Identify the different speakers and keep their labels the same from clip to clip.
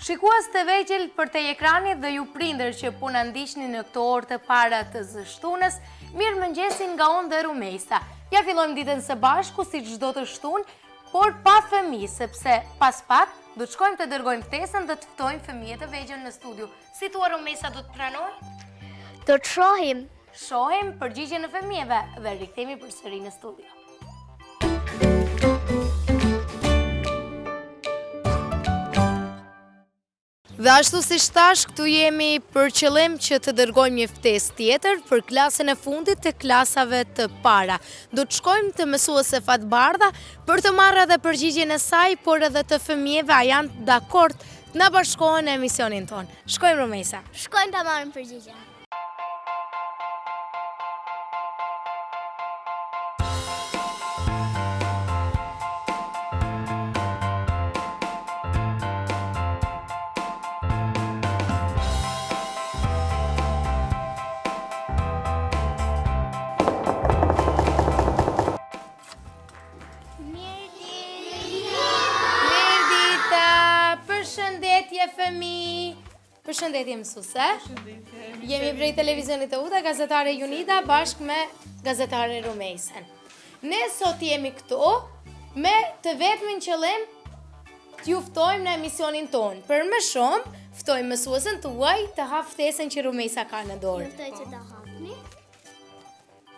Speaker 1: Shikues të vegjël për te ekranit dhe ju prindër që puna ndiqni në këto orë të para të shtunës, mirë mëngjesin nga unë dhe Rumejsa. Ja fillojmë ditën së bashku si çdo të shtunë, por pa fëmijë, sepse pas pak do të shkojmë të dërgojmë ftesën dhe të ftojmë fëmijët e vegjël në studio. Si thua Rumejsa, do të pranoj?
Speaker 2: Do të shohim.
Speaker 1: Shohim përgjigjen e fëmijëve dhe rikthehemi përsëri në studio. Dhe ashtu si thash, këtu jemi për qëllim që të dërgojmë një ftesë tjetër për klasën e fundit të klasave të para. Do të shkojmë të mësuese fatbardha për të marrë edhe përgjigjen e saj, por edhe të fëmijëve a janë dakord të na bashkohen në emisionin tonë. Shkojmë Rumejsa.
Speaker 2: Shkojmë ta marrim përgjigjen.
Speaker 1: Përshëndetje mësuese. Jemi prej televizionit të UTA, gazetare Junida, bashkë me gazetare Rumejsen. Ne sot jemi këtu me të vetmin qëllim t'ju ftojmë në emisionin tonë. Për më shumë, ftojmë mësuesen tuaj të hap ftesën që Rumejsa ka në dorë.
Speaker 2: Ftoj që ta hapni.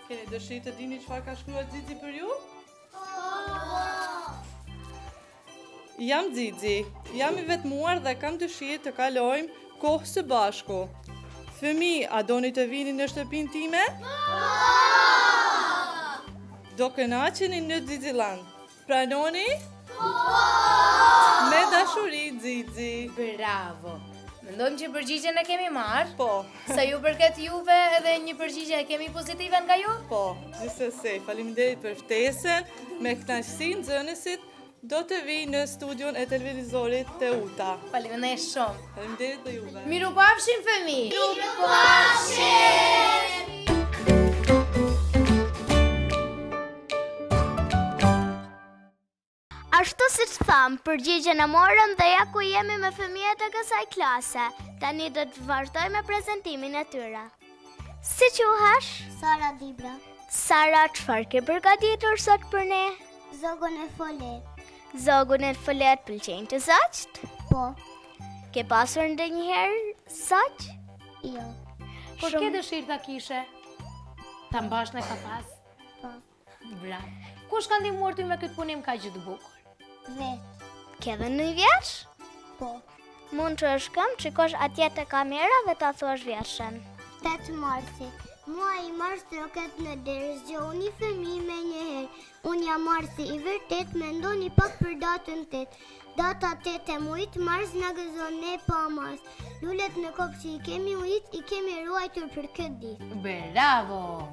Speaker 3: Keni dëshirë të dini çfarë ka shkruar Xizi për ju? Jam Xizi, jam i vetmuar dhe kam dëshirë të kalojmë kohë së bashku. Fëmijë, a doni të vini në shtëpinë time? Do kënaqeni në Xiziland. Pranoni? Me dashuri, Xizi.
Speaker 1: Bravo. Mendojmë që përgjigjen e kemi marrë.
Speaker 3: Po.
Speaker 1: Sa ju përket juve edhe një përgjigje e kemi pozitive nga ju?
Speaker 3: Po, gjithsesi, faleminderit për ftesën. Me kënaqësi nxënësit do të vi në studion e televizorit të UTA.
Speaker 1: Faleminderit shumë.
Speaker 3: Faleminderit dhe juve.
Speaker 1: Miru pafshim fëmijë.
Speaker 2: Miru pafshim. Ashtu si të thamë, përgjigjen e morëm dhe ja ku jemi me fëmijët e kësaj klase. Tani do të vazhdoj me prezentimin e tyre. Si quhesh?
Speaker 4: Sara Dibra.
Speaker 2: Sara, çfarë ke përgatitur sot për ne?
Speaker 4: Zogun e folet.
Speaker 2: Zogun e folet pëlqejnë të zogjt?
Speaker 4: Po.
Speaker 2: Ke pasur ndonjëherë zogj?
Speaker 4: Jo.
Speaker 1: Por ke dëshirë ta kishe? Ta mbash në kafas?
Speaker 4: Po.
Speaker 1: Bravo. Kush ka ndihmuar ty me këtë punim kaq të bukur?
Speaker 4: Vet.
Speaker 2: Ke dhe në vjeç?
Speaker 4: Po.
Speaker 2: Mund të shkëm, qikosh atje të kamera dhe ta thuash vjeshën.
Speaker 4: 8 marsi. Muaj i mars roket në derës, gjoni fëmijë me njëherë. Unë jam marsi i vërtet, mendoni pak për datën 8. Data 8 e muajit mars na gëzon ne pa mars. Lulet në kokë që i kemi ujit, i kemi ruajtur për këtë ditë.
Speaker 1: Bravo!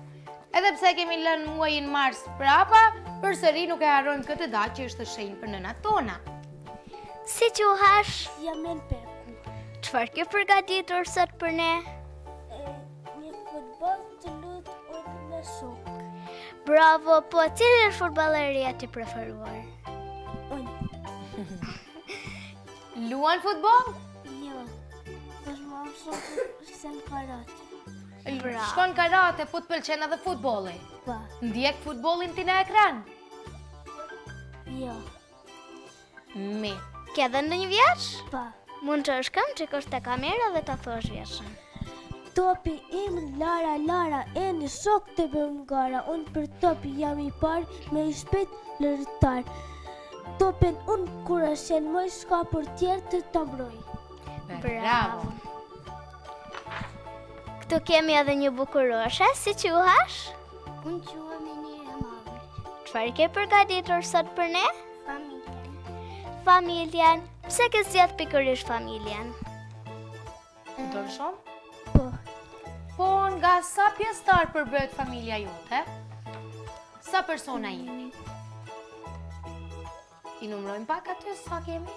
Speaker 1: Edhe pse kemi lënë muajin mars prapa, përsëri nuk e harrojmë këtë datë që është shenjë për nënat tona.
Speaker 2: Si quhesh?
Speaker 4: Jam në Peku.
Speaker 2: Çfarë ke përgatitur sot për ne?
Speaker 4: Një futboll të lutur me shok.
Speaker 2: Bravo, po cili është futbolleria ti preferuar?
Speaker 4: Unë.
Speaker 1: Luan futboll?
Speaker 4: Jo. Është më shumë se në karate.
Speaker 2: Bravo.
Speaker 1: Shkon karate, po të pëlqen edhe futbolli.
Speaker 4: Po.
Speaker 1: Ndjek futbollin ti në ekran?
Speaker 4: Jo.
Speaker 1: Mirë.
Speaker 2: Ke dhe ndonjë vjeç?
Speaker 4: Po.
Speaker 2: Mund të shkëm, qikosh te kamera dhe ta thuash vjeshën.
Speaker 4: Topi im, Lara, Lara, e një shok të bëmgara. Unë për topi jam i parë me i shpejt lërtar. Topin unë kur është moj shka për tjerë të të mbroj.
Speaker 1: Bravo.
Speaker 2: Këtu kemi edhe një bukuroshe, si quhesh?
Speaker 4: Unë quhem Enira Mavri.
Speaker 2: Çfarë ke përgatitur sot për ne?
Speaker 4: Familjen.
Speaker 2: Familjen. Pse ke zgjedh pikërisht familjen?
Speaker 1: Dorë shumë?
Speaker 4: Po.
Speaker 1: Po nga sa pjesëtar përbëhet familja jote? Sa persona jeni? I numrojmë pak aty sa kemi?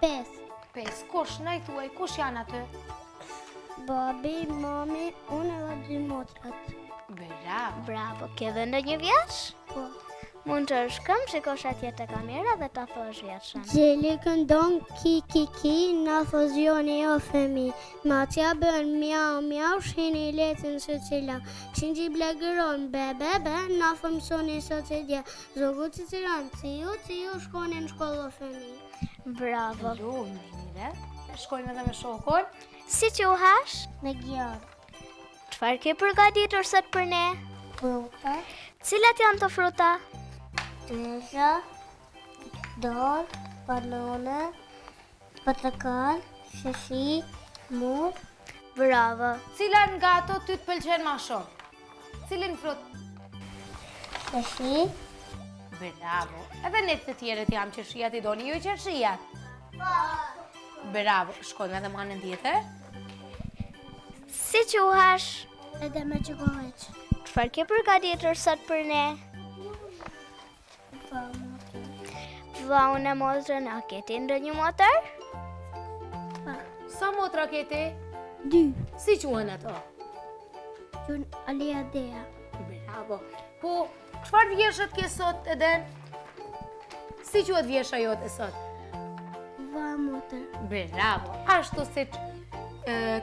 Speaker 4: 5.
Speaker 1: Kush, na i thuaj, kush janë aty?
Speaker 4: Babi, mami, unë edhe 2 motrat.
Speaker 1: Bravo.
Speaker 2: Bravo, ke dhe ndonjë vjeç?
Speaker 4: Po.
Speaker 2: Mund të shkëm, shikosh atje të kamera dhe ta thosh vjetshën.
Speaker 4: Gjeli këndon ki ki ki, na fozjoni o femi. Matja bën miau miau, shini letin së cila. Shinji blegëron be be be, na fëmsoni sot e dje. Zogu të ciran, ciu shkoni në shkollë o femi.
Speaker 2: Bravo.
Speaker 1: Mire. Shkojmë edhe me shokon.
Speaker 2: Si quhesh?
Speaker 4: Me gjallë.
Speaker 2: Çfarë ke përgatitur sot për ne?
Speaker 4: Fruta,
Speaker 2: Cilat janë të fruta?
Speaker 4: Tesha, dorë, banane, portakal, sheshi, mur.
Speaker 2: Bravo.
Speaker 1: Cilan nga ato ty të pëlqen ma shumë? Cilin frut?
Speaker 4: Sheshi,
Speaker 1: Bravo. Edhe ne të tjerët jam qershia, ti doni ju qershia? Bravo. Shkojmë edhe më anën tjetër.
Speaker 2: Si quhesh?
Speaker 4: edhe me qikoheq.
Speaker 2: Çfarë ke përgatitur sot për ne? Va, unë e motrën, a keti ndonjë motër?
Speaker 1: Sa motra keti?
Speaker 4: 2.
Speaker 1: Si quhen ato?
Speaker 4: Qun Alia Dea.
Speaker 1: Bravo. Po, çfarë vjeshët ke sot Eden? Si quhet vjesha jote sot?
Speaker 4: Va motër.
Speaker 1: Bravo. Ashtu si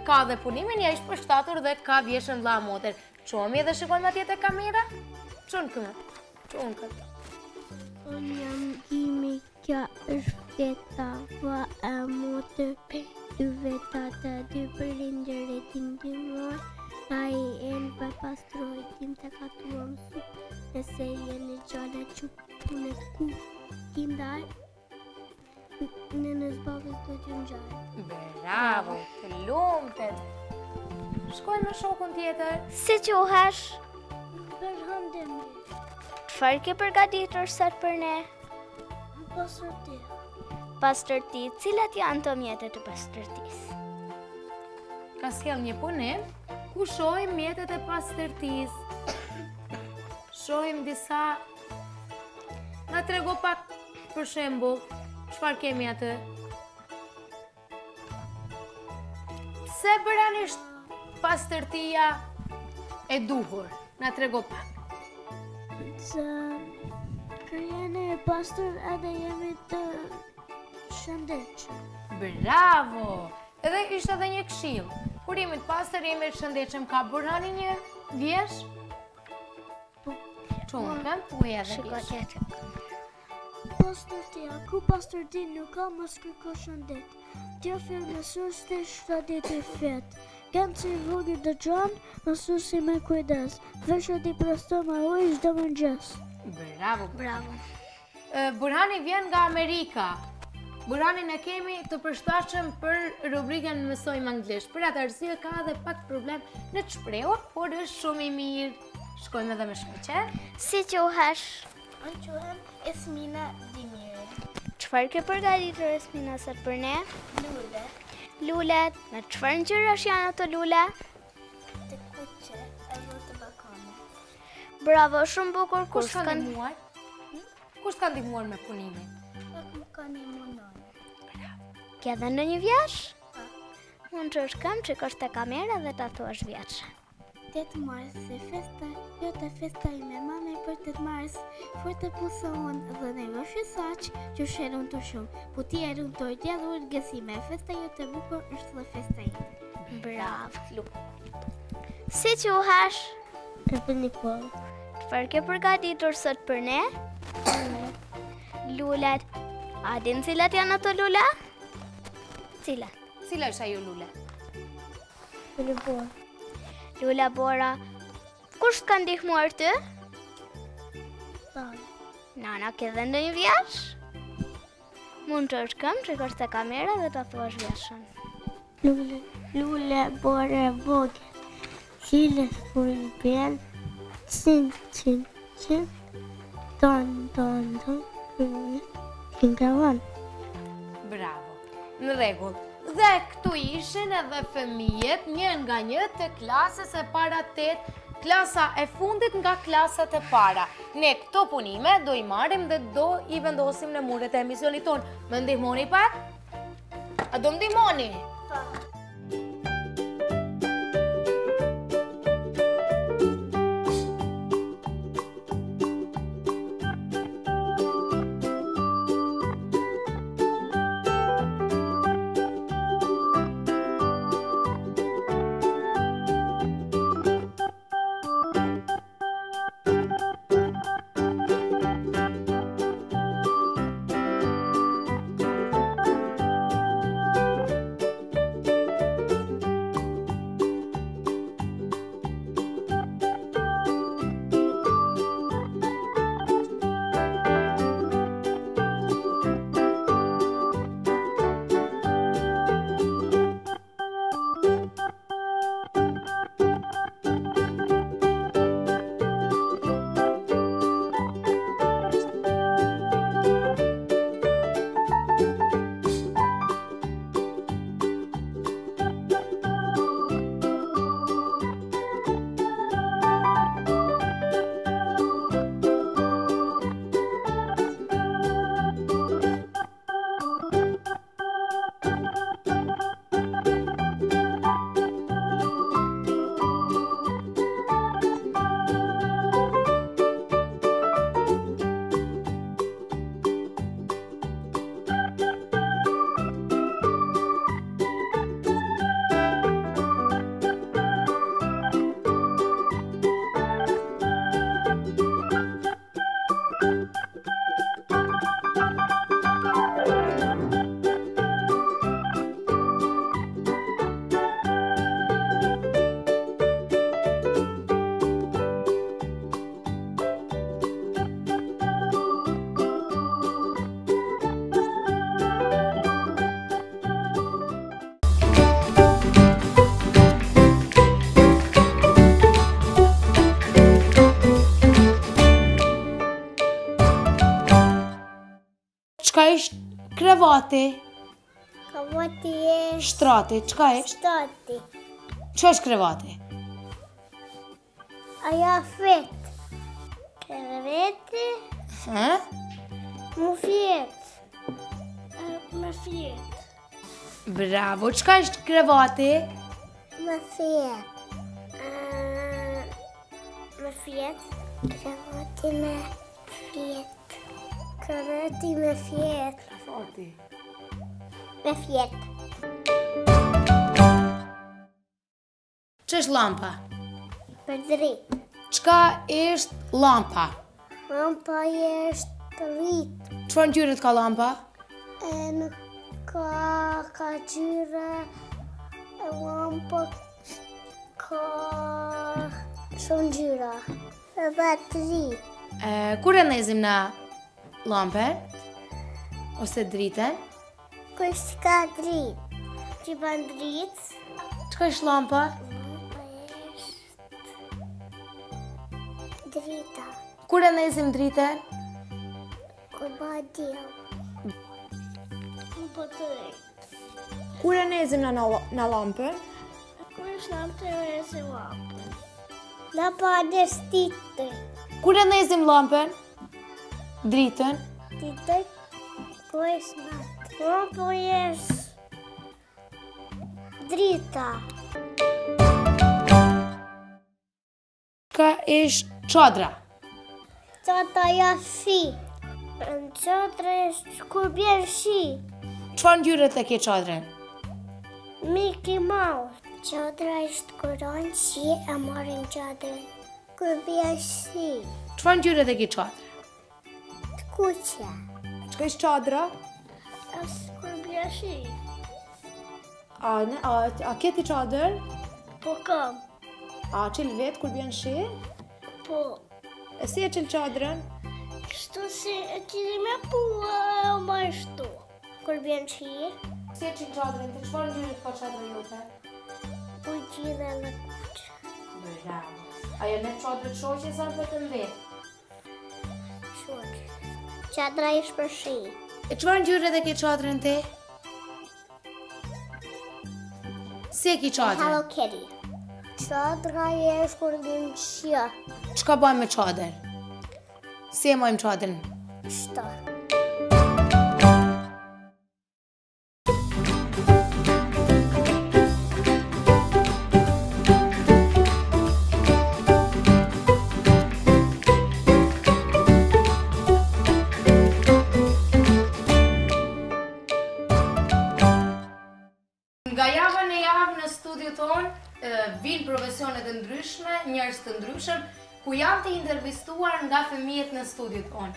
Speaker 1: ka dhe punimin, ja ishtë përshtatur dhe ka vjeshën vlla motër. Qomi edhe shikojmë atje te kamera? Qonë këmë? Qonë këtë.
Speaker 4: Unë jam Gimi, kja është vjeta, va e motër, 2 vetata, 2 përindër e din dimor, ta i enë për pastroj, din të katuam su, nëse jeni gjalla qupun e ku, kindar, në nëzbabës do t'ju njërë.
Speaker 1: Bravo, të lumëtet. Shkojnë me shokun tjetër.
Speaker 2: Si quhesh?
Speaker 4: Për hëndemi,
Speaker 2: Çfarë ke përgatitur sot për ne?
Speaker 4: në pasërti,
Speaker 2: Pastërti, cilat janë të mjetet të pastërtisë?
Speaker 1: Ka sjell një punim ku shohim mjetet e pastërtisë. Shohim disa. Na trego pak për shembull, çfarë kemi atë? Pse bëranisht pastërtia e duhur? Na trego pak.
Speaker 4: se kërjeni e pastër edhe jemi të shëndetshëm.
Speaker 1: Bravo! Edhe ishte edhe një këshill. Kur jemi të pastër, jemi të shëndetshëm. Ka Burhani një vjesh? Çonkëm, po edhe
Speaker 2: Shiko
Speaker 1: vjesh.
Speaker 2: tjetër.
Speaker 4: Pastërtia, ku pastërti nuk ka mos kërko shëndet. Tja firë mësus të shtatit e fet. Kënë që i vogër dë gjanë, mësusi me kujdes. Veshët i presto ma ujë çdo mëngjes.
Speaker 1: Bravo.
Speaker 2: Bravo.
Speaker 1: Burhani vjen nga Amerika. Burhanin e kemi të përshtatshëm për rubrikën Mësojmë Anglisht. Për atë arsye ka edhe pak problem në të shprehur, por është shumë i mirë. Shkojmë edhe me shkëqe.
Speaker 2: Si quhesh?
Speaker 4: Unë quhem Esmina Dimiri.
Speaker 2: Çfarë ke përgatitur Esmina sot për ne?
Speaker 4: Lule,
Speaker 2: Lulet, me çfarë ngjyrash janë ato lule?
Speaker 4: të kuqe, e të bakone.
Speaker 2: Bravo, shumë bukur.
Speaker 1: Kush ka ndihmuar? Kush ka ndihmuar me punimin?
Speaker 4: Pak më ka një munone.
Speaker 2: Ke dhe ndonjë vjesh? Mund të shkëm çikosh te kamera dhe ta thuash vjetshën.
Speaker 4: 8 mars, se festa, jo të festa i me mame për 8 mars, for të pusohon dhe në vëshë saq, që shërun të shumë, po ti erun të djedhur gësime, festa jo të bukur është dhe festa i.
Speaker 2: Bravo. Si quhesh?
Speaker 4: Për Nikol.
Speaker 2: Çfarë ke përgatitur sot për ne? Lulet. A din cilat janë ato lula? Cilat?
Speaker 1: Cila është ajo lule?
Speaker 4: Për Nikol.
Speaker 2: Lula Bora. Kush t'ka ndihmuar ty?
Speaker 4: Talë.
Speaker 2: Nana, ke dhe ndonjë vjesh? Mund të shkëm, çikosh te kamera dhe ta thuash vjeshën.
Speaker 4: Lule, bore, vogel. Hile, full, bjen. Cin, ton, kingavan.
Speaker 1: Bravo. Në rregull. Dhe këtu ishin edhe fëmijët një nga një të klasës e para 8, klasa e fundit nga klasat e para. Ne këto punime do i marrim dhe do i vendosim në muret e emisionit tonë. Më ndihmoni pak? A do më ndihmoni? Çka është krevati?
Speaker 4: Krevati është
Speaker 1: Shtrati, çka është?
Speaker 4: shtati.
Speaker 1: Çka është krevati?
Speaker 4: Aja fet. Kreveti,
Speaker 1: Ha?
Speaker 4: mu fjet. Me fjet.
Speaker 1: Bravo, çka është krevati?
Speaker 4: Me fjet. Me fjet. Krevati me fjet. Krevati me fjet. Me fjet.
Speaker 1: Ç'është lampa?
Speaker 4: Për dritë.
Speaker 1: Çka është lampa?
Speaker 4: Lampa është rritë.
Speaker 1: Çfarë ngjyre ka lampa?
Speaker 4: Nuk ka gjyre. Lampa ka shumë gjyra. E bateri.
Speaker 1: Kur e nezim na lampen? Ose dritën?
Speaker 4: Kur s'ka dritë. Që ban dritë.
Speaker 1: Çka është lampa?
Speaker 4: Lampa është drita.
Speaker 1: Kur e nezim dritën?
Speaker 4: Kur ba djel. Po të rejtë.
Speaker 1: Kur e nezim na lampën?
Speaker 4: Kur është lampë të rejtë lampën. Lampa dhe stitë.
Speaker 1: Kur e nezim lampën? Dritën?
Speaker 4: Ditë. Kur është natë. Lampa është drita.
Speaker 1: Ka është çadra.
Speaker 4: Qata ja shi. Në qatra është kur bjen shi.
Speaker 1: Çfarë ngjyre të ke çadrën?
Speaker 4: Mickey Mouse. Qatra është kur anë shi e marim qadrën. Kur bjen shi.
Speaker 1: Çfarë ngjyre të ke çadrën?
Speaker 4: Të kuqe.
Speaker 1: Çka është çadra?
Speaker 4: është kur bjen shi.
Speaker 1: A ke ti çadër?
Speaker 4: Po kam.
Speaker 1: A çel vet kur bjen shi?
Speaker 4: Po.
Speaker 1: E si e çel çadrën?
Speaker 4: Kështu si e qiri me pua ma shtu. Kur bjen shi.
Speaker 1: Si e çel çadrën? Të çfarë ngjyre ka çadra jote?
Speaker 4: Po gjire në kuqe.
Speaker 1: Bravo. Ajo në çadrë shoqe sa vetëm vet.
Speaker 4: Shoqe. Qadra ishtë për shi.
Speaker 1: E çfarë ngjyre të ke çadrën ti? Si e ki çadrën?
Speaker 4: Hello Kitty. Qadra është kur bjen shia.
Speaker 1: Çka bëjmë me çadër? Si e mojmë çadrën?
Speaker 4: Shta.
Speaker 1: Nga java në javë në studio tonë vinë profesione të ndryshme, njerëz të ndryshëm, ku janë të intervistuar nga fëmijët në studio tonë.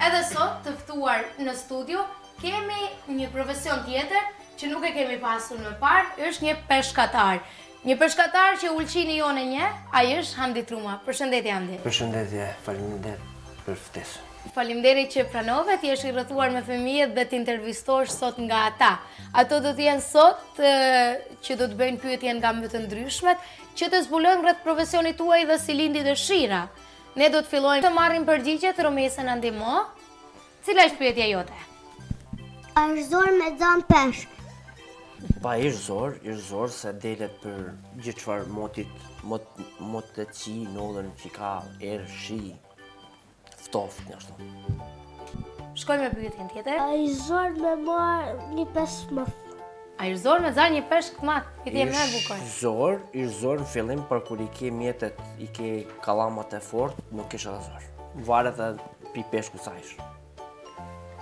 Speaker 1: Edhe sot të ftuar në studio kemi një profesion tjetër që nuk e kemi pasur më parë, është një peshkatar. Një peshkatar që ulqini jo në një, ai është Handi Truma. Përshëndetje Handi.
Speaker 5: Përshëndetje, faleminderit për ftesën.
Speaker 1: Faleminderit që pranove, ti jesh i rrethuar me fëmijët dhe t'intervistosh sot nga ata. Ato do t'jenë sot që do të bëjnë pyetje nga më të ndryshmet, që të zbulojnë rreth profesionit tuaj dhe si lindi dëshira. Ne do të fillojmë të marrim përgjigjet, Romesa na ndihmo. Cila është pyetja jote?
Speaker 4: Është zor me zan peshk.
Speaker 5: Pa ishtë zor se delet për gjithë çfarë mot të qi, nollën që ka erë, shi, ftoft në ashtu.
Speaker 1: Shkojmë me pyetjen tjetër.
Speaker 4: Është zor me marë një peshk më.
Speaker 1: A është zor me zar një peshk të madh? Pyetje më e bukur.
Speaker 5: Ishtë zor në fillim, për kur i ke mjetet, i ke kallamat e fort, nuk ish edhe zor. Varet edhe pi peshku sa ish.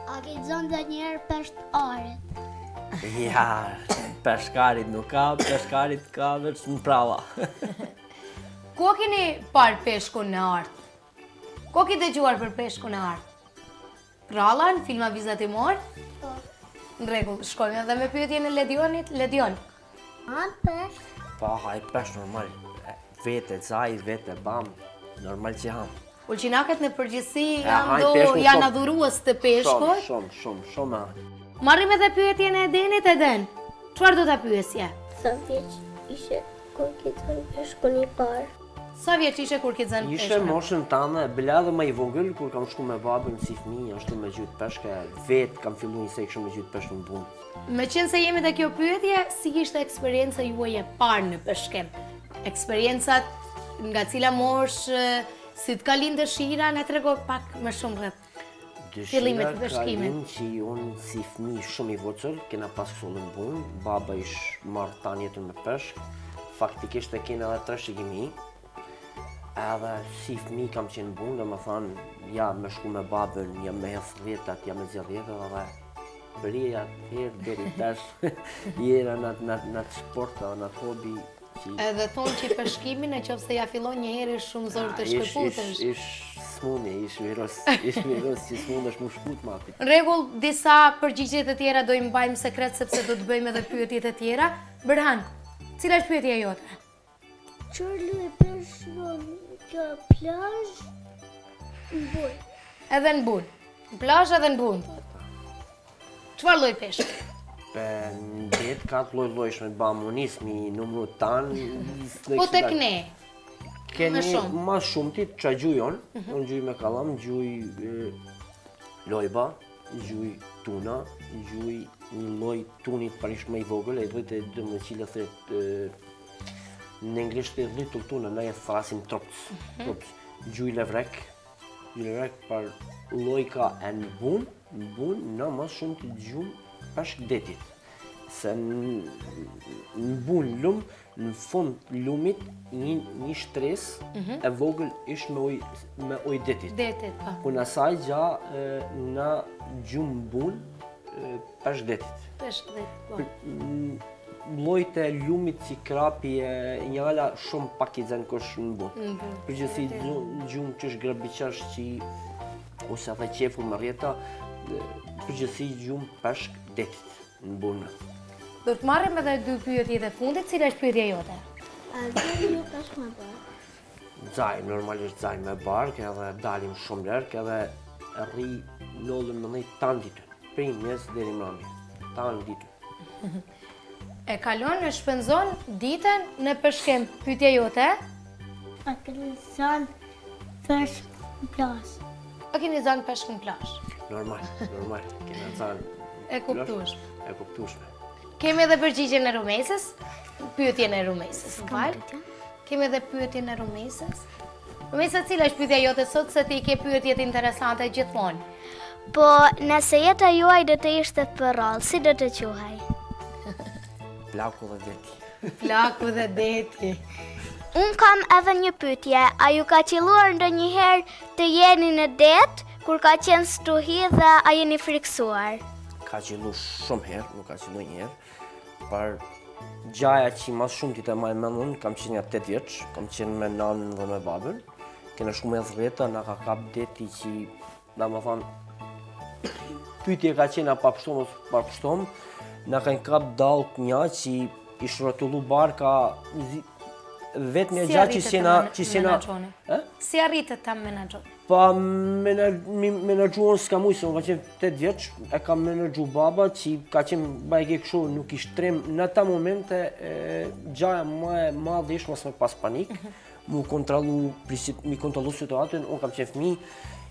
Speaker 4: A ke zonë dhe njerë peshk aret.
Speaker 5: Ja, peshkarit nuk ka, peshkarit ka veç në pralla.
Speaker 1: Ku keni parë peshkun në art? Ku ke dëgjuar për peshkun në art? Pralla në filma vizatimor?
Speaker 4: Po.
Speaker 1: Në rregull, shkojmë edhe me pyetjen e Ledionit. Ledion.
Speaker 4: Anë peshk.
Speaker 5: Pa, haj pesh normal. Vete zaj, vete bam, normal që ham.
Speaker 1: Ulqinakët në përgjithësi
Speaker 5: hajt peshkun
Speaker 1: janë
Speaker 5: shumë.
Speaker 1: adhurues të peshkut.
Speaker 5: Shumë.
Speaker 1: Marrim edhe pyetjen e Edenit, Eden. Çfarë do ta pyesje?
Speaker 4: Sa vjeç ishe kur ke zonë peshkun i parë?
Speaker 1: Sa vjeç ishe kur ke zënë peshkën?
Speaker 5: Ishe moshën tane, bela dhe më i vogël, kur kam shku me babën si fëmijë, ashtu me gjyt peshke, vetë kam fillu një se kështu me gjyt peshke në bund.
Speaker 1: Me qenë se jemi te kjo pyetje, si ishte eksperienca juaj e parë në peshkim? Eksperiencat nga cila mosh, si të ka lind dëshira, na trego pak më shumë rreth fillimit të peshkimit.
Speaker 5: Dëshira ka lind që unë si fëmijë shumë i voçër, kena pas kësullë në bund, baba ish marrë tanë jetën me peshk, faktikisht e kena edhe 3 shikimi, edhe si fëmijë kam qenë bund, dhe më thanë, ja me shku me babën, ja me hef rjetat, ja me zjedh rjetat, edhe bëria herë deri tash jera në sport, në hobi.
Speaker 1: Edhe thonë që peshkimin e qoftë se ja fillon një herë shumë zor të shkëputësh.
Speaker 5: Ish smuni, ish virus që smundesh mu shkut mati.
Speaker 1: Në rregull, disa përgjigjet e tjera do i mbajmë sekret sepse do të bëjmë edhe pyetjet e tjera. Berhan, cila është pyetja jote?
Speaker 4: Çfarë lloj peshku ka plazh në bun?
Speaker 1: Edhe në bun. Në plazh edhe në bun. Çfarë lloj peshku?
Speaker 5: Në detë ka të lojshme të bamonismi, numru tanë...
Speaker 1: Po tek ne?
Speaker 5: Keni ma shumë ti që gjuj onë, unë gjuj me kalam, gjuj lojba, gjuj tuna, gjuj një loj tunit parisht me i vogël, e dhejt e dëmë qila thët, në englisht e dhejt të tuna, na e thrasim trops, gjuj levrek par loj ka e në bun, na ma shumë të gjuj peshk detit, se në bun lumë, në fund lumit, një shtres e vogël ish me oj detit.
Speaker 1: Detit, pa.
Speaker 5: Kun asaj gja na gjumë bun peshk detit.
Speaker 1: Peshk detit, po.
Speaker 5: Lojt e lumit si krapi e njala shumë pak i zenë kësh në bun. Përgjithsi gjumë që është grabiqash që ose edhe qefu më rjeta, përgjithsi gjumë peshk detit në bunë.
Speaker 1: Do të marrim edhe 2 pyetje të fundit, cila është pyetja jote?
Speaker 4: A dhe nuk është me bark?
Speaker 5: Zaj, normalisht zaj me bark, edhe dalim shumë lërk, edhe rri lollën më dhejt tanë ditën. Prej mes deri mrami, tanë ditën.
Speaker 1: E kalon, e shpenzon ditën në peshkim. Pyetja jote?
Speaker 4: A keni zanë peshk në plazh?
Speaker 1: A keni zanë peshk në plazh?
Speaker 5: Normal, kena zanë.
Speaker 1: E kuptueshme.
Speaker 5: E kuptueshme.
Speaker 1: Kemi edhe përgjigjen e Rumesës, pyetjen e Rumesës, Kemi edhe pyetjen e Rumesës. Rumesa, cila është pyetja jote sot, se ti ke pyetjet interesante gjithmonë?
Speaker 2: Po, nëse jeta juaj do të ishte për rallë, si do të quhej?
Speaker 5: Plaku dhe deti.
Speaker 1: Plaku dhe deti.
Speaker 2: Unë kam edhe një pyetje, a ju ka qelluar ndonjëherë të jeni në det, kur ka qenë stuhi dhe a jeni friksuar?
Speaker 5: Ka qellu shumë herë, nuk ka qellu një herë, par gjaja që mas shumë ti të maj mendun, kam qenë 8 vjeç, kam qenë me nanën dhe me babën, kena shku me dhveta, na ka kap deti që, da më thanë, pyetje ka qenë a papështom ose papështom, na ka kap dalk një që ishë rotullu barka, vetë një gjatë që sena...
Speaker 1: Si arritët ta menaxhoni?
Speaker 5: Pa menaxhuon s'ka mujë, se unë ka qenë 8 vjeç, e ka menaxhu baba që ka qenë bajke kështu, nuk ishtë trem. Në ata momente, gjaja më e madhe ishtë mos me pas panik, mi kontrollu situatën, unë kam qenë fëmijë,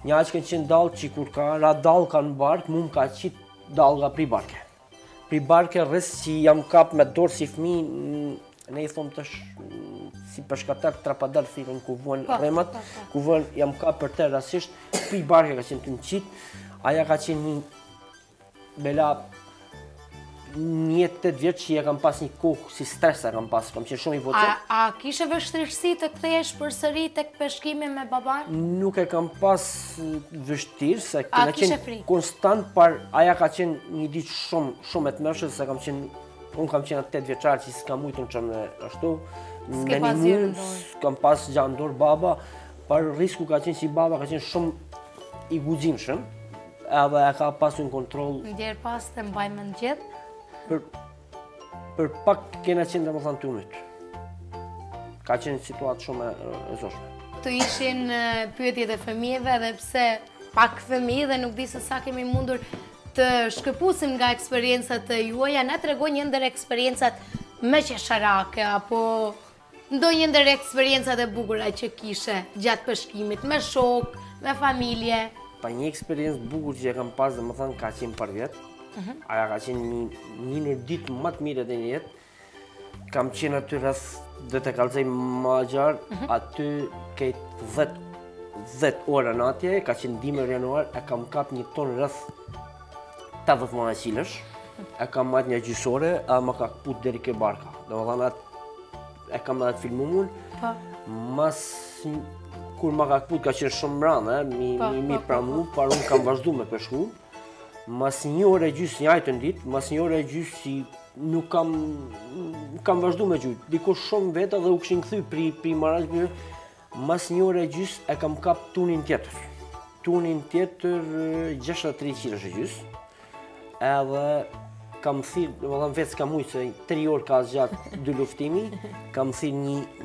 Speaker 5: një aqë kanë qenë dalë që kur ka ra dalka në barkë, mu më ka qitë dalga pri barke. Pri barke rrës që jam kap me dorë si fëmijë, ne i thomë tash si peshkatar trapadar thikën ku vën rremat, ku vën jam ka për të rastisht, pi barke ka qenë të në qitë, aja ka qenë një bela një 8 vjetë që ja kam pas një kohë, si stres e kam pas, kam qenë shumë i voqër.
Speaker 1: A kishe vështirësi të kthehesh përsëri tek peshkimi me baban?
Speaker 5: Nuk e kam pas vështirë, se kena qenë konstant, par aja ka qenë një ditë shumë e të mërshët, se kam qenë unë kam qenë 8 vjeçar që s'kam mujtë në qëmë ashtu, me një mund, s'kam pas gjandor baba, par risku ka qenë që baba ka qenë shumë i guximshëm, edhe e ka pasu në kontrol.
Speaker 1: Ndjerë pas të mbajmë në gjithë?
Speaker 5: Për pak kena qenë dhe më thanë 2 minutë. Ka qenë situatë shumë e zoshme.
Speaker 1: Të ishin pyetjet e fëmijëve dhe pse pak fëmijë dhe nuk di se sa kemi mundur të shkëpusim nga eksperiencat të juaja, na tregoj një ndër eksperiencat me qesharake, apo ndonjë ndër eksperiencat e bukura që kishe gjatë peshkimit, me shok, me familje?
Speaker 5: Pa një eksperiencë bukur që e kam pas, domethënë ka qenë për vjet. Aja ka qenë një në ditë më të mire dhe një jetë. Kam qenë aty rreth, dhe të kalzej më gjarë, aty kejtë 10 ora natje, ka qenë 12 januar, e kam kap një ton rreth 80 mëna qilesh, e kam marrë një gjysore, a më ka kaput deri ke barka. Domethënë e kam edhe të filmumun, mas kur më ka kaput ka qenë shumë mranë, mi pranu, par unë kam vazhdu me peshku. Mas një orë e gjysë një ajtën ditë, mas një orë e gjysë si nuk kam vazhdu me gjujtë. Diko shumë veta dhe u këshin këthy pri marrë, mas një orë e gjysë e kam kap tunin tjetër. Tunin tjetër 63 qilesh e gjysë. Edhe kam thirë, më dhe vetë s'kam ujtë, se 3 orë ka zgjatë 2 luftimi, kam thirë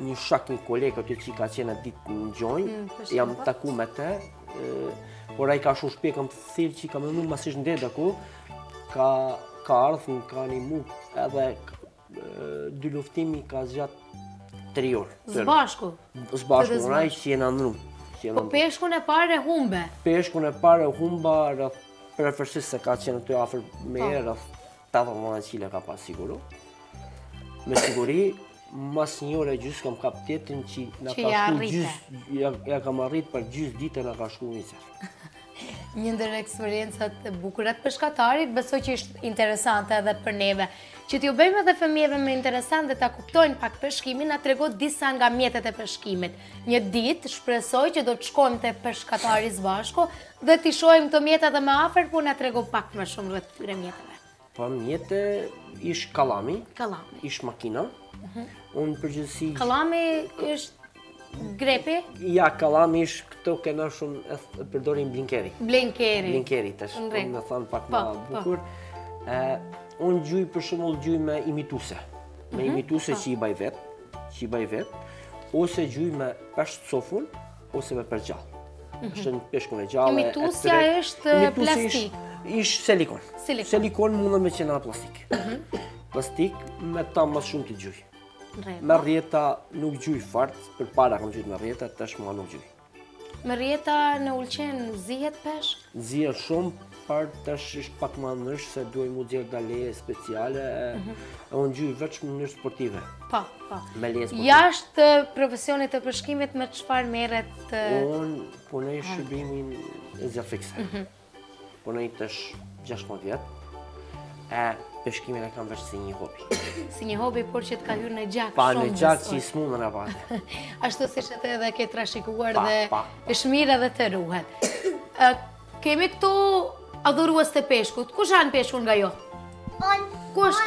Speaker 5: një shak, një kolegë aty që ka qenë ditë në gjojnë, jam taku me te, por a i ka shumë shpje, kam thirë që kam nënu masish në dedë ako, ka ardhën, ka një mu, edhe 2 luftimi ka zgjatë 3 orë.
Speaker 1: Zbashku?
Speaker 5: Zbashku, në rajë që jena nënu.
Speaker 1: Po peshkun e pare humbe?
Speaker 5: Peshkun e pare humba, prefersisht se ka qenë të afer me rrëth 80 qile ka pas siguru. Me siguri, mas një orë e gjysë kam kap tjetrin që nga ka shku gjysë, ja kam arrit për gjysë dite nga ka shku një qërë.
Speaker 1: Një ndër eksperiencat e bukurat peshkatarit, besoj që ishtë interesante edhe për neve. Që t'ju bëjmë edhe fëmijëve me interesant dhe ta kuptojnë pak peshkimin, na tregot disa nga mjetet e peshkimit. Një ditë shpresoj që do të shkojmë te peshkatari Zbashko dhe t'i shohim këto mjete edhe më afër, po na trego pak më shumë rreth këtyre mjeteve.
Speaker 5: Po mjete ish kallami, ish makina. Unë përgjithësi...
Speaker 1: Kallami është grepi?
Speaker 5: Ja, kallami ish këto kena shumë e përdorin blinkeri.
Speaker 1: Blinkeri,
Speaker 5: tash, unë me thanë pak më bukur. Unë gjuj për shembull gjuj me imituse. Me imituse që i baj vetë, ose gjuj me peshk sofun, ose me përgjall. është në peshkun e gjallë.
Speaker 1: Imitusja është plastik?
Speaker 5: Ishtë silikon. Silikon mundë me qena plastik. Plastik me ta mas shumë të gjuj. Me rjeta nuk gjuj fart, për para kam gjujt me rjeta, tash ma nuk gjuj.
Speaker 1: Me rjeta në ulqen zihet peshk?
Speaker 5: Zihet shumë, par tash ishtë pak ma nësh, se duaj mu dzirë da leje speciale, e unë gjuj veç më nësh sportive.
Speaker 1: Pa.
Speaker 5: Me leje sportive.
Speaker 1: Jashtë profesionit të peshkimit me qëfar meret?
Speaker 5: Unë punej shërbimin e zjafikse. Punej tash 16 vjetë. Peshkimin e kam veç si një hobi.
Speaker 1: Si një hobi, por që t'ka hyrë në gjak shumë.
Speaker 5: Pa në gjak që i s'mundë në pate.
Speaker 1: Ashtu si që të edhe ke trashikuar dhe është mirë edhe të ruhet. Kemi këtu adhurues të peshkut. Kush hanë peshkun nga jo? Kush?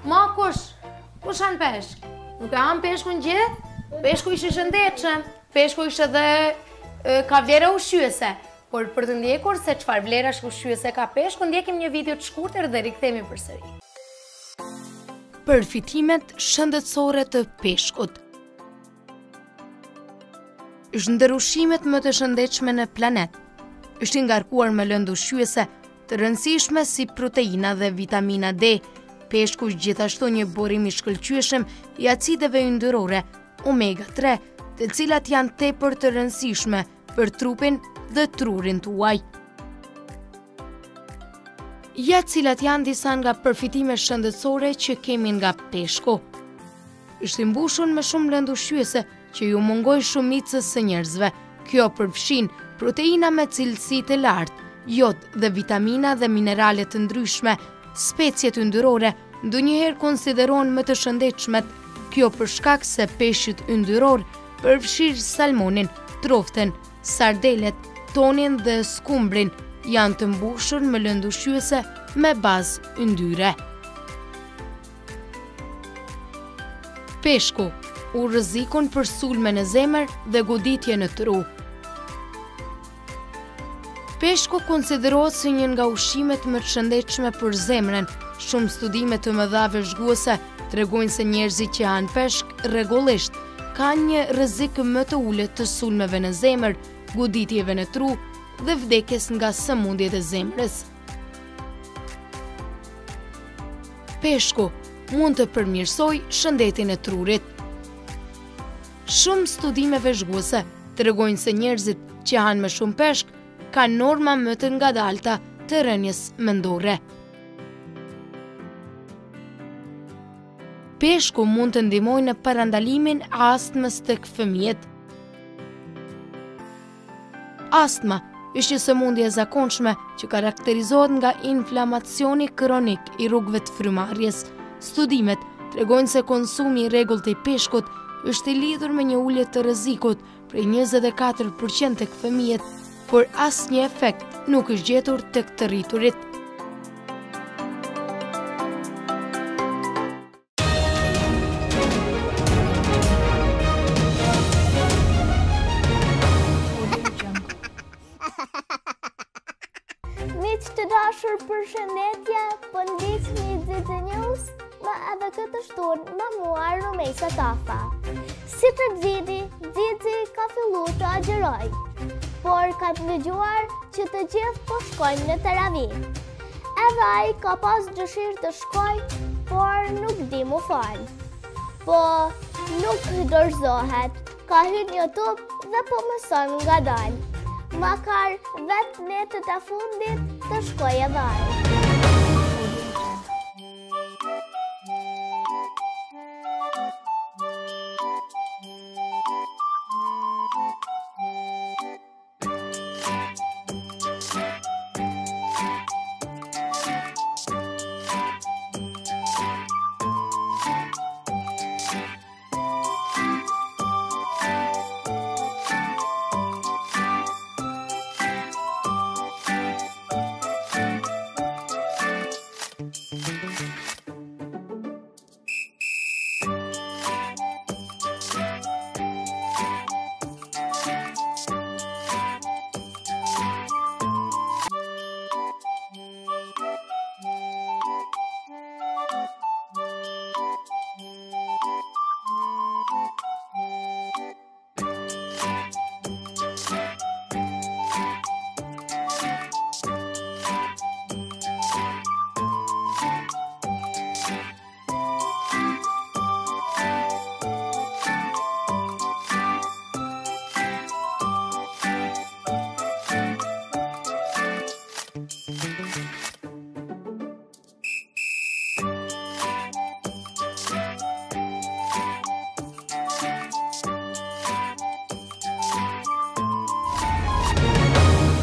Speaker 1: Ma kush? Kush hanë peshk? Nuk e hanë peshkun gjithë? Peshku ishë shëndetshëm. Peshku ishë dhe ka vlera ushqyese. Por për të ndjekur se çfarë vlerash ushqyese ka peshku, ndjekim një video të shkurtër dhe rikthehemi përsëri. Përfitimet shëndetësore të peshkut. Është ndër ushqimet më të shëndetshme në planet. Është i ngarkuar me lëndë ushqyese të rëndësishme si proteina dhe vitamina D. Peshku është gjithashtu një burim i shkëlqyeshëm i acideve yndyrore, omega 3, të cilat janë tepër të rëndësishme për trupin dhe trurin tuaj. Ja cilat janë disa nga përfitime shëndetësore që kemi nga peshku. Është i mbushur me shumë lëndë ushqyese që ju mungoj shumicës së njerëzve. Kjo përfshin proteina me cilësi të lartë, jod dhe vitamina dhe minerale të ndryshme, speciet yndyrore, ndonjëherë konsiderohen më të shëndetshmet. Kjo për shkak se peshqit yndyror përfshin salmonin, troften, sardelet, tonin dhe skumbrin janë të mbushur me lëndë ushqyese me bazë yndyre. Peshku u rrezikon për sulme në zemër dhe goditje në tru. Peshku konsiderohet si një nga ushqimet më të shëndetshme për zemrën. Shumë studime të mëdha vëzhguese tregojnë se njerëzit që hanë peshk rregullisht kanë një rrezik më të ulët të sulmeve në zemër, goditjeve në tru dhe vdekjes nga sëmundjet e zemrës. Peshku mund të përmirësoj shëndetin e trurit. Shumë studime veshguese tregojnë se njerëzit që hanë më shumë peshk kanë norma më të ngadalta të rënjes mendore. Peshku mund të ndihmojë në parandalimin e astmës tek fëmijët. Astma është një sëmundje e zakonshme që karakterizohet nga inflamacioni kronik i rrugëve të frymarrjes. Studimet tregojnë se konsumi i rregullt i peshkut është i lidhur me një ulje të rrezikut prej 24% tek fëmijët, por asnjë efekt nuk është gjetur tek të rriturit.
Speaker 2: Miq të dashur, përshëndetje, po ndiqni Zizi News me edhe këtë shtunë me mua Rumejsa Tafa. Si të vidi, Zizi ka fillu të agjeroj, por ka të dëgjuar që të gjithë po shkojnë në terapi. Edhe ai ka pas dëshirë të shkoj, por nuk di mu falë. Po nuk dorëzohet, ka hyrë YouTube dhe po mëson ngadalë. Makar vetë netët e fundit të shkoj e vaj.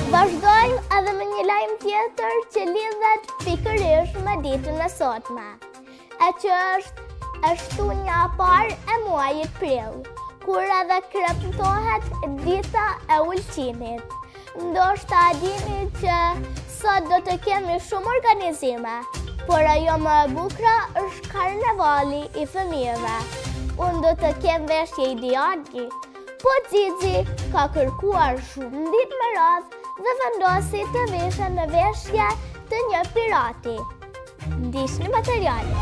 Speaker 2: Vazhdojmë edhe me një lajm tjetër që lidhet pikërisht me ditën e sotme, e që është shtunja e parë e muajit prill, kur edhe kremtohet dita e ulqimit. Ndoshta dini që sot do të kemi shumë organizime, por ajo më e bukra është karnevali i fëmijëve. Unë do të kem veshje ideali, po Zizi ka kërkuar shumë ditë me radhë dhe vendosi të veshen në veshje të një pirati. Ndiqni materialin.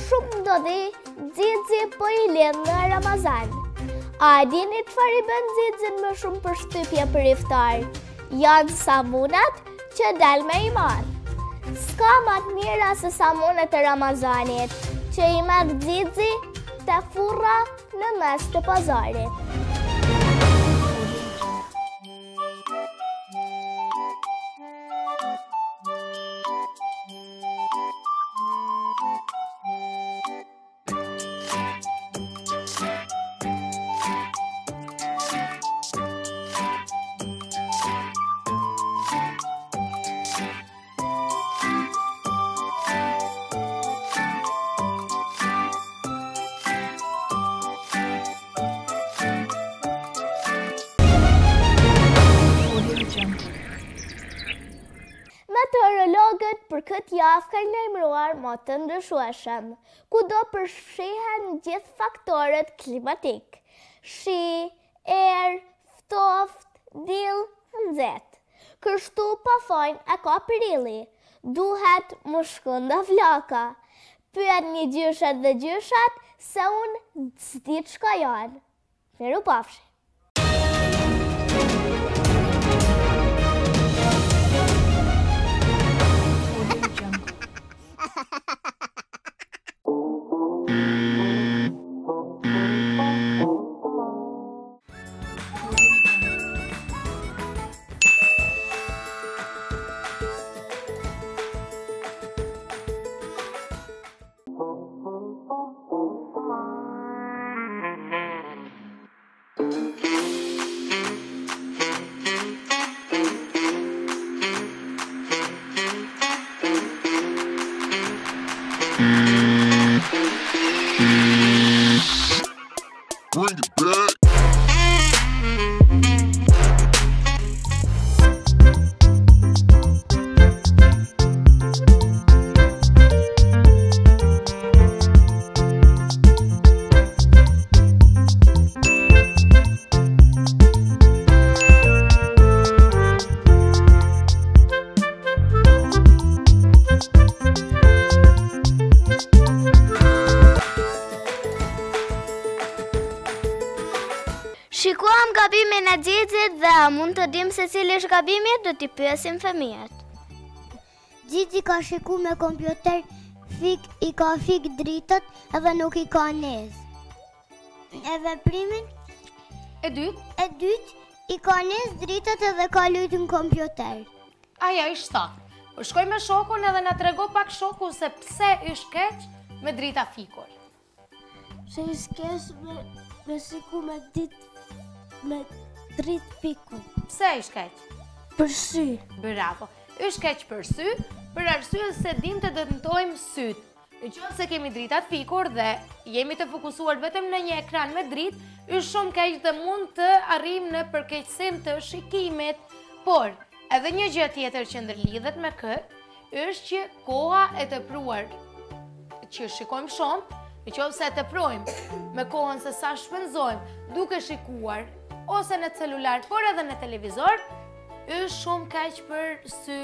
Speaker 2: Shumë ndodhi, Zizi po i lidh në Ramazan. A dini çfarë i bën Zizin më shumë përshtypje për iftar? Janë samunat që del me i marë. S'ka më të mira se samunet e Ramazanit, që i merr Xizi të furra në mes të pazarit. Meteorologët për këtë javë kanë lajmëruar më të ndryshueshëm, ku do përfshihen gjithë faktorët klimatik: shi, erë, ftoft, diell, nxehtë. Kështu po thonë e ka prilli, duhet mu shkënda flaka. Pyet një gjyshat dhe gjyshat se unë s'di çka janë. Miru pafshi.
Speaker 6: Bring it back.
Speaker 2: Shikuam gabimin e Xixit dhe a mund të dim se cili është gabimi, do t'i pyesim fëmijët.
Speaker 4: Xixi ka shiku me kompjuter, i ka fik dritët edhe nuk i ka nezë. E veprimin
Speaker 1: E dytë,
Speaker 4: i ka nezë dritët edhe ka lujtë në kompjuter.
Speaker 1: aja ishtë ta. Po shkoj me shokun edhe na trego pak shoku se pse është keq me drita fikur.
Speaker 2: Se i s'kesh me shiku me drit fikun.
Speaker 1: Pse është keq?
Speaker 2: Për sy.
Speaker 1: Bravo. Është keq për sy, për arsye se dim të dëmtojmë syt. Në qoftë se kemi dritat fikur dhe jemi të fokusuar vetëm në një ekran me dritë, është shumë keq dhe mund të arrijmë në përkeqësim të shikimit. Por, edhe një gjë tjetër që ndërlidhet me këtë është që koha e tepruar që shikojmë shumë, në qoftë se teprojmë me kohën se sa shpenzojmë duke shikuar ose në celular, por edhe në televizor, është shumë keq për sy.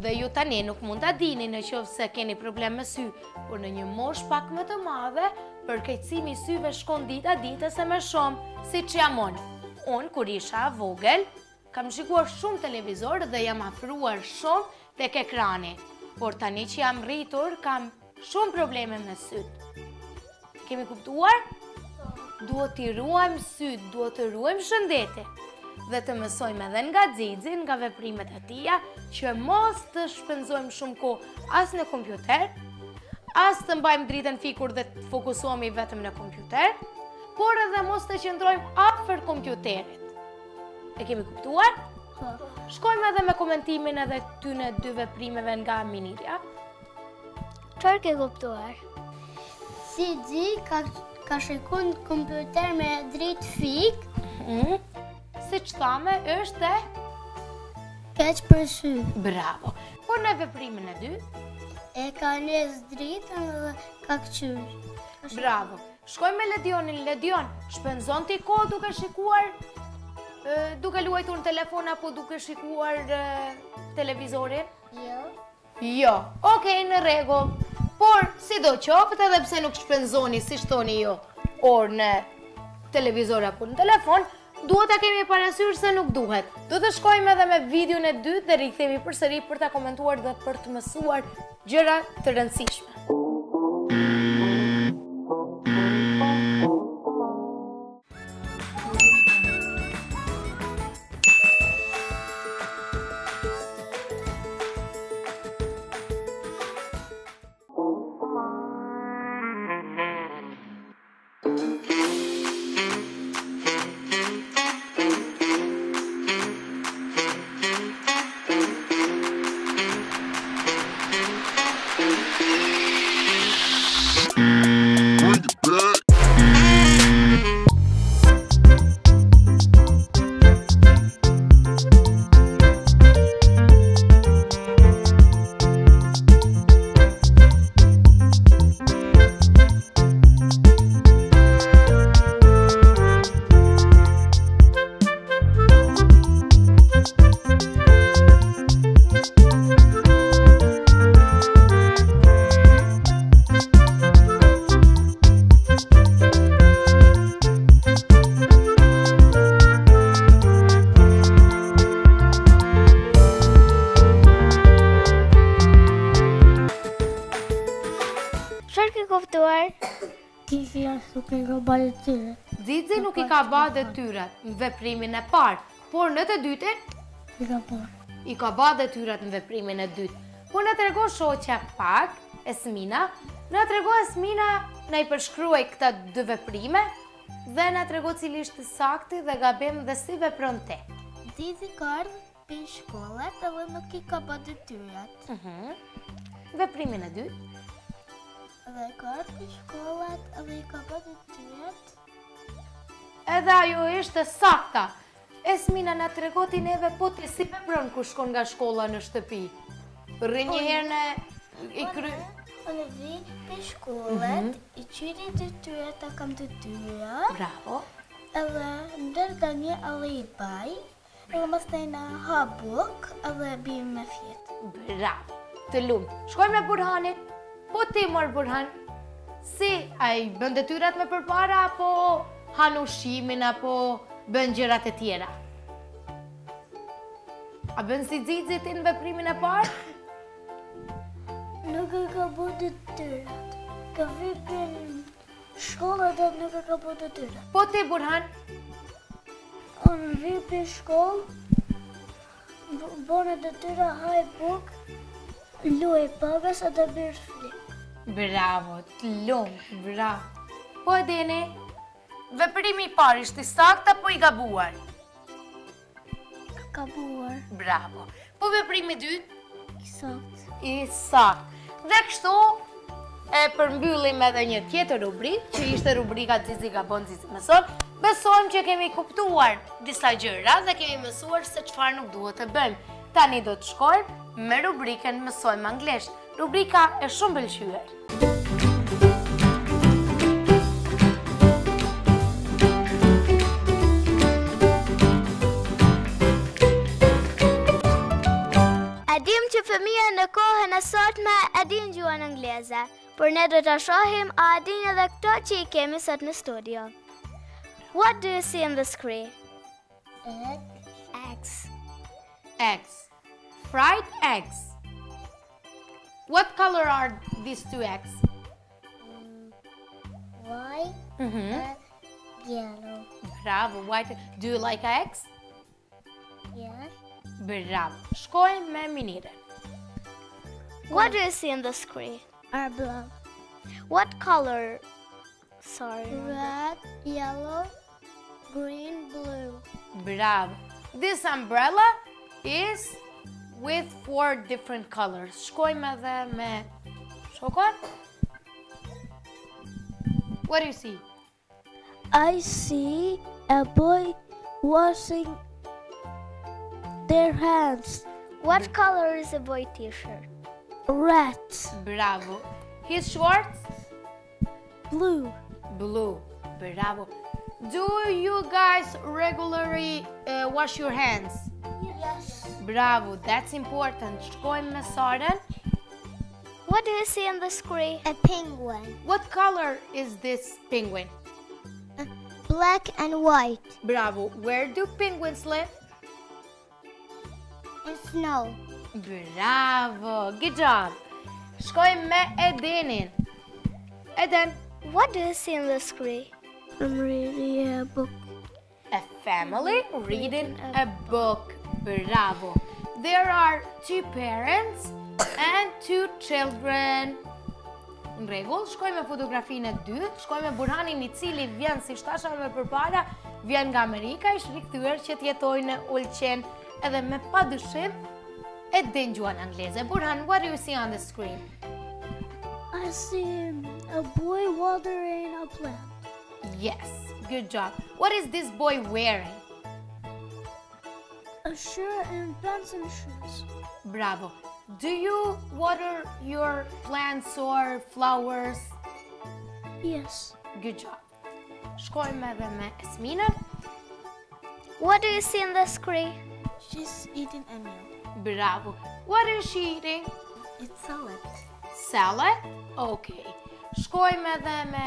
Speaker 1: Dhe ju tani nuk mund ta dini në qoftë se keni problem me sy, por në një moshë pak më të madhe, përkeqësimi i syve shkon dita ditës e më shumë, siç jam unë. Unë kur isha vogël, kam shikuar shumë televizor dhe jam afruar shumë tek ekrani. Por tani që jam rritur, kam shumë probleme me syt. Kemi kuptuar? Duhet t'i ruajmë syt, duhet të ruajmë shëndetin. Dhe të mësojmë edhe nga Xixi, nga veprimet e tija, që mos të shpenzojmë shumë kohë as në kompjuter, as të mbajmë dritën fikur dhe të fokusohemi vetëm në kompjuter, por edhe mos të qëndrojmë afër kompjuterit. E kemi kuptuar? Shkojmë edhe me komentimin edhe këtyne dy veprimeve nga Minirja.
Speaker 2: Çfarë ke kuptuar?
Speaker 4: Si Xixi ka shiku në kompjuter me dritë fik,
Speaker 1: Si që thame, është e
Speaker 4: keq për sy.
Speaker 1: bravo. Por në veprimin e dy,
Speaker 4: E ka nezë dritën dhe ka këqyr.
Speaker 1: bravo. Shkojmë me Ledionin. Ledion, shpenzon ti kohë duke shikuar, duke luajtur në telefon apo duke shikuar televizorin?
Speaker 4: Jo.
Speaker 1: Jo, okej, në rregull. Por, sidoqoftë edhe pse nuk shpenzoni, si shtoni jo, orë në televizor apo në telefon, duhet ta kemi parasysh se nuk duhet. Do të shkojmë edhe me videon e dytë dhe rikthehemi përsëri për ta komentuar dhe për të mësuar gjëra të rëndësishme.
Speaker 4: nuk i ka ba detyrat.
Speaker 1: Xizi nuk i ka ba detyrat në veprimin e parë, por në të dytën
Speaker 4: I ka ba.
Speaker 1: i ka ba detyrat në veprimin e dytë. Po na trego shoqja pak, Esmina, na trego Esmina, na i përshkruaj këta dy veprime dhe na trego cili është sakti dhe gabim dhe si vepron ti.
Speaker 4: Zizi ka ardhur pi shkollet edhe nuk i ka ba detyrat.
Speaker 1: Veprimin e dytë.
Speaker 4: Dhe ka ardhur pi shkollet edhe i ka ba detyrat.
Speaker 1: Edhe ajo ishte sakta. Esmina na tregoti neve po ti si vepron kur shkon nga shkolla në shtëpi. Rri një herë në i kry...
Speaker 4: Në vi pi shkollet, i qyri detyrat, ta kam detyra.
Speaker 1: Bravo.
Speaker 4: Edhe ndër tani edhe i baj. Edhe mas tajna ha buk edhe bim me fjetë.
Speaker 1: Bravo. Të lumë. Shkoj me Burhanin. Po ti mor Burhan. Si, a i bën detyrat me përpara, apo han ushqimin, apo bën gjërat e tjera? A bën si Xizi ti në veprimin e parë?
Speaker 4: Nuk e ka bu detyrat. Ka vi për shkollet dhe nuk e ka bu detyrat.
Speaker 1: Po ti Burhan.
Speaker 4: Unë vi për shkollë, bone detyra, haj buk, luaj pagas edhe bërë flik.
Speaker 1: Bravo, të lumë, bravo. Po Edeni, veprimi i parë ishte i saktë apo i gabuar?
Speaker 4: Ka buar.
Speaker 1: Bravo. Po veprimi i dytë?
Speaker 4: I sakt.
Speaker 1: I saktë. Dhe kështu e përmbyllim edhe një tjetër rubrikë, që ishte rubrika Xizi gabon, Xizi mëson. Besojmë që kemi kuptuar disa gjëra dhe kemi mësuar se çfarë nuk duhet të bëjmë. Tani do të shkojmë me rubrikën Mësojmë Anglisht. Rubrika e shumë pëlqyer.
Speaker 2: E dim që fëmija në kohën e sotme e din gjuhën angleze, por ne do të shohim a e din edhe këto që i kemi sot në studio. What do you see in the screen? Eggs.
Speaker 1: Eggs. Fried eggs. What color are these two eggs?
Speaker 4: White and yellow.
Speaker 1: Bravo, white. Do you like eggs?
Speaker 4: Yes.
Speaker 1: Bravo. Shkojmë me Miniren.
Speaker 2: What do you see in the screen?
Speaker 4: Are blue.
Speaker 2: What color? Sorry.
Speaker 4: Red, yellow, green, blue.
Speaker 1: Bravo. This umbrella is with 4 different colors. Shkojmë edhe me Shokon. What do you see?
Speaker 4: I see a boy washing their hands.
Speaker 2: What color is a boy t-shirt?
Speaker 4: Red,
Speaker 1: Bravo. His shorts?
Speaker 4: blue.
Speaker 1: Blue. Bravo. Do you guys regularly wash your hands?
Speaker 4: Yes.
Speaker 1: Bravo. That's important. Shkojmë me Saren.
Speaker 2: What do you see in the screen?
Speaker 4: A penguin.
Speaker 1: What color is this penguin?
Speaker 4: Black and white.
Speaker 1: Bravo. Where do penguins live?
Speaker 4: And snow.
Speaker 1: Bravo. Good job. Shkojmë me Edenin. Eden.
Speaker 2: What do you see in the screen?
Speaker 4: I'm reading a book.
Speaker 1: A family reading a book. Bravo. There are 2 parents and 2 children. Në rregull, shkojmë me fotografinë e dytë, shkojmë me Burhanin i cili vjen, si shtasha më përpara, vjen nga Amerika, është rikthyer që të jetojë në Ulqen, edhe me padyshim e din gjuhën angleze. Burhan, what do you see on the screen?
Speaker 4: I see a boy watering a plant.
Speaker 1: Yes, good job. What is this boy wearing?
Speaker 4: A shirt and pants and shoes.
Speaker 1: Bravo. Do you water your plants or flowers?
Speaker 4: Yes.
Speaker 1: Good job. Shkojmë edhe me Esminën.
Speaker 2: What do you see in the screen?
Speaker 4: She's eating a meal.
Speaker 1: Bravo. What is she eating?
Speaker 4: It's salad.
Speaker 1: Salad? Okay. Shkojmë edhe me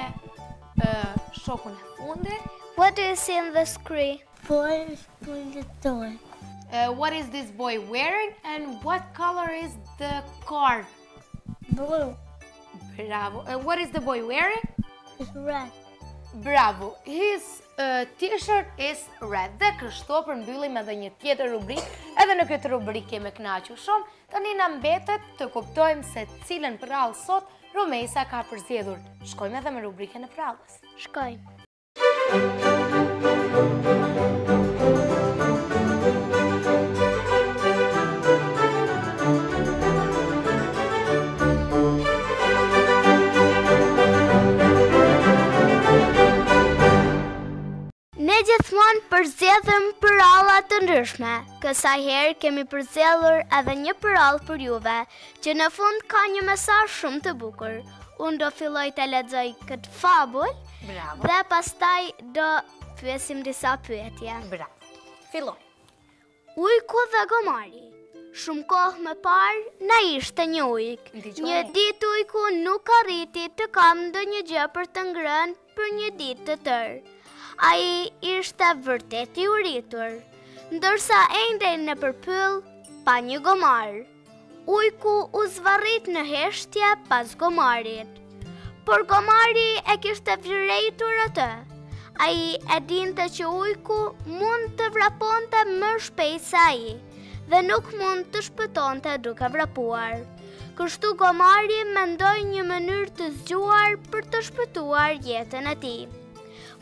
Speaker 1: shokun e fundit.
Speaker 2: What do you see in the screen?
Speaker 4: Boy is playing the toy.
Speaker 1: What is this boy wearing and what color is the car?
Speaker 4: Blue.
Speaker 1: Bravo. What is the boy wearing?
Speaker 4: It's red.
Speaker 1: Bravo. His t-shirt is red. Dhe kështu përmbyllim edhe një tjetër rubrik. Edhe në këtë rubrik kemi kënaqur shumë. Tani na mbetet të kuptojmë se cilën prallë sot Rumejsa ka përzgjedhur. Shkojmë edhe me rubrikën e prallës.
Speaker 2: Shkojmë. Ne gjithmonë përzgjedhëm pralla të ndryshme. Kësaj herë kemi përzgjedhur edhe një prallë për juve, që në fund ka një mesazh shumë të bukur. Unë do filloj të lexoj këtë fabull.
Speaker 1: Bravo.
Speaker 2: Dhe pastaj do pyesim disa pyetje.
Speaker 1: Bravo. Filloj.
Speaker 2: Ujku dhe gomari. Shumë kohë më parë na ishte një ujk.
Speaker 1: Ndiqoj.
Speaker 2: Një ditë ujku nuk arriti të kam ndonjë gjë për të ngrënë për një ditë të tërë. Ai ishte vërtet i uritur, ndërsa ende në përpyll pa një gomar. Ujku u zvarrit në heshtje pas gomarit, por gomari e kishte vërejtur atë. Ai e dinte që ujku mund të vraponte më shpejt se ai, dhe nuk mund të shpëtonte duke vrapuar. Kështu gomari mendoi një mënyrë të zgjuar për të shpëtuar jetën e tij.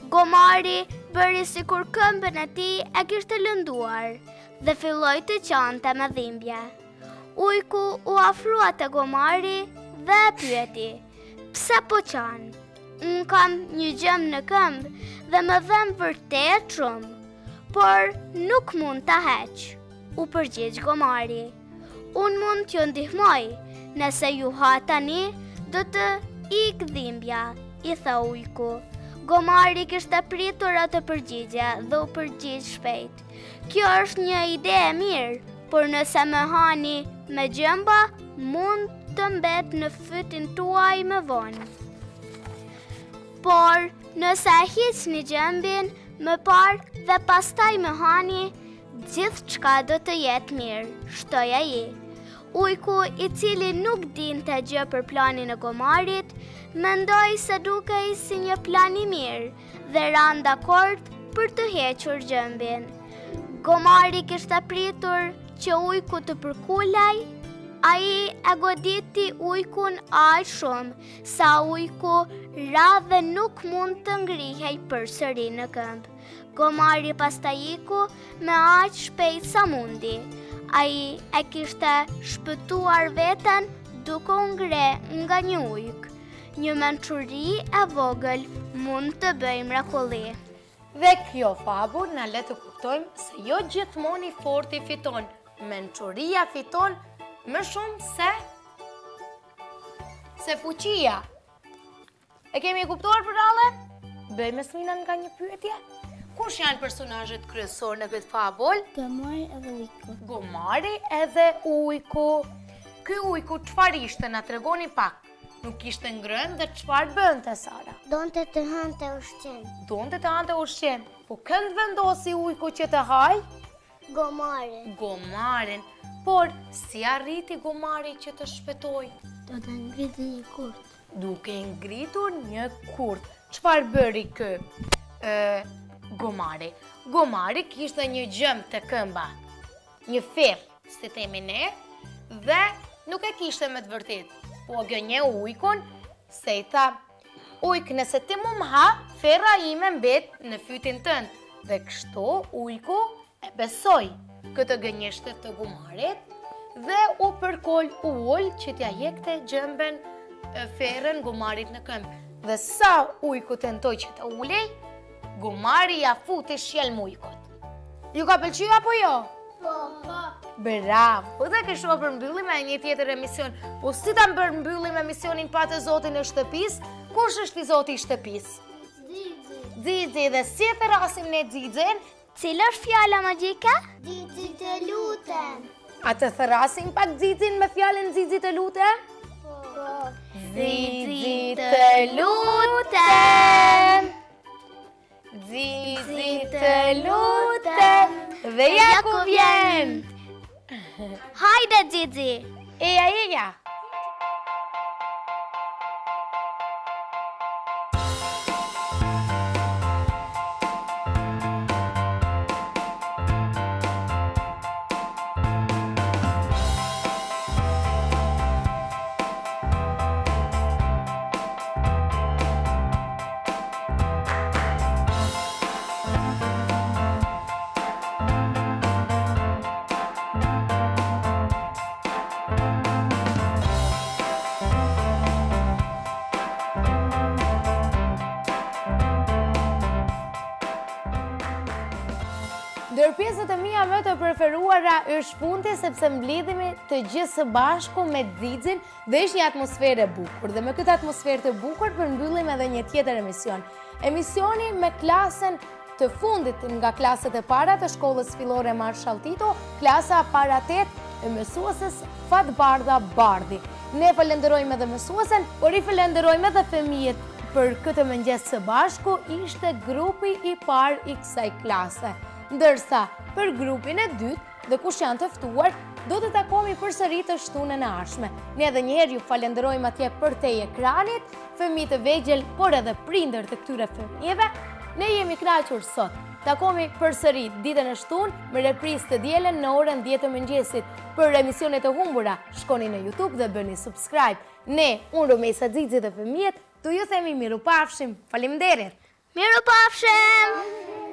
Speaker 2: Gomari bëri sikur këmbën e tij e kishte lënduar dhe filloi të qante me dhimbje. Ujku u afrua te gomari dhe e pyeti: "Pse po qan? Unë kam një gjëm në këmbë dhe më dhem vërtet shumë, por nuk mund ta heq." U përgjigj gomari: "Unë mund t'ju ndihmoj, nëse ju ha tani, do të ik dhimbja," i tha ujku. Gomari kishte pritur atë përgjigje dhe u përgjigj shpejt: "Kjo është një ide e mirë, por nëse më hani me gjëmba, mund të mbet në fytin tuaj më vonë. Por nëse e hiqni gjëmbin më parë dhe pastaj më hani, gjithçka do të jetë mirë," shtoi ai. Ujku, i cili nuk dinte gjë për planin e gomarit, mendoi se dukej si një plan i mirë dhe ran dakord për të hequr gjëmbin. Gomari kishte pritur që ujku të përkulej. Ai e goditi ujkun aq shumë sa ujku ra dhe nuk mund të ngrihej përsëri në këmbë. Gomari pastaj iku me aq shpejt sa mundi. Ai e kishte shpëtuar veten duke u ngre nga një ujk. Një mençuri e vogël mund të bëjë mrekulli.
Speaker 1: Dhe kjo fabull na le të kuptojmë se jo gjithmonë i forti fiton. Mençuria fiton më shumë se fuqia. E kemi kuptuar prallën? Bëjmë sminën nga një pyetje. Kush janë personazhet kryesorë në këtë fabull?
Speaker 2: Gomari edhe ujku.
Speaker 1: Gomari edhe ujku. Ky ujku çfarë ishte, na tregoni pak. Nuk ishte ngrënë dhe çfarë bënte Sara?
Speaker 4: Donte të hante ushqim.
Speaker 1: Donte të hante ushqim. Po kënd vendosi ujku që të haj?
Speaker 4: Gomari.
Speaker 1: Gomarin. Por si arriti gomari që të shpëtoi?
Speaker 4: Do të ngriti një kurt.
Speaker 1: Duke ngritur një kurt. Çfarë bëri ky gomari? Gomari kishte një gjëm të këmba. Një ferr, si themi ne, dhe nuk e kishte me të vërtet. Po gënje ujkun, se i tha: "Ujk, nëse ti mu më ha, ferra ime mbet në fytin tënd." Dhe kështu ujku e besoi këtë gënjeshtër të gomarit dhe u përkol ul që t'ja jekte gjëmben ferrën gomarit në këmbë. Dhe sa ujku tentoi që të ulej, gomari ja futi shjelm ujkut. Ju ka pëlqyer apo jo?
Speaker 4: Po.
Speaker 1: Bravo! Dhe kështu e përmbyllim me një tjetër emision. Po si ta përmbyllim emisionin pa të zotin e shtëpis? Kush është i zoti i shtëpis? Xixi. Dhe si e therasim ne Xixin?
Speaker 2: Cila është fjala magjike?
Speaker 4: Xixi të lutem.
Speaker 1: A të therasim pak Xixin me fjalën Xixi të lutem?
Speaker 4: Po.
Speaker 1: Xixi të lutem. Xixi të lutem. Dhe ja ku vjen.
Speaker 2: Hajde, Xixi!
Speaker 1: Eja. pjesët e mia më të preferuara është punti sepse mblidhemi të gjithë së bashku me Xixin dhe është një atmosferë e bukur. Dhe me këtë atmosferë të bukur përmbyllim edhe një tjetër emision. Emisioni me klasën të fundit nga klasët e para të shkollës fillore Marshall Tito, klasa para 8 e mësuesës Fatbardha Bardhi. Ne falenderojmë edhe mësuesen, por i falenderojmë edhe fëmijët për këtë mëngjes së bashku, ishte grupi i parë i kësaj klase. Ndërsa për grupin e dytë dhe kush janë të ftuar, do të takohemi përsëri të shtunën e ardhshme. Ne edhe një herë ju falenderojmë atje për te ekranit, fëmijë të vegjël, por edhe prindër të këtyre fëmijëve. Ne jemi kënaqur sot. Takohemi përsëri ditën e shtunë me reprizë të dielen në orën 10 të mëngjesit. Për emisionet e humbura, shkoni në YouTube dhe bëni subscribe. Ne, unë Rumejsa Xixi dhe fëmijët, tu ju themi miru pafshim. Faleminderit.
Speaker 2: Miru pafshim!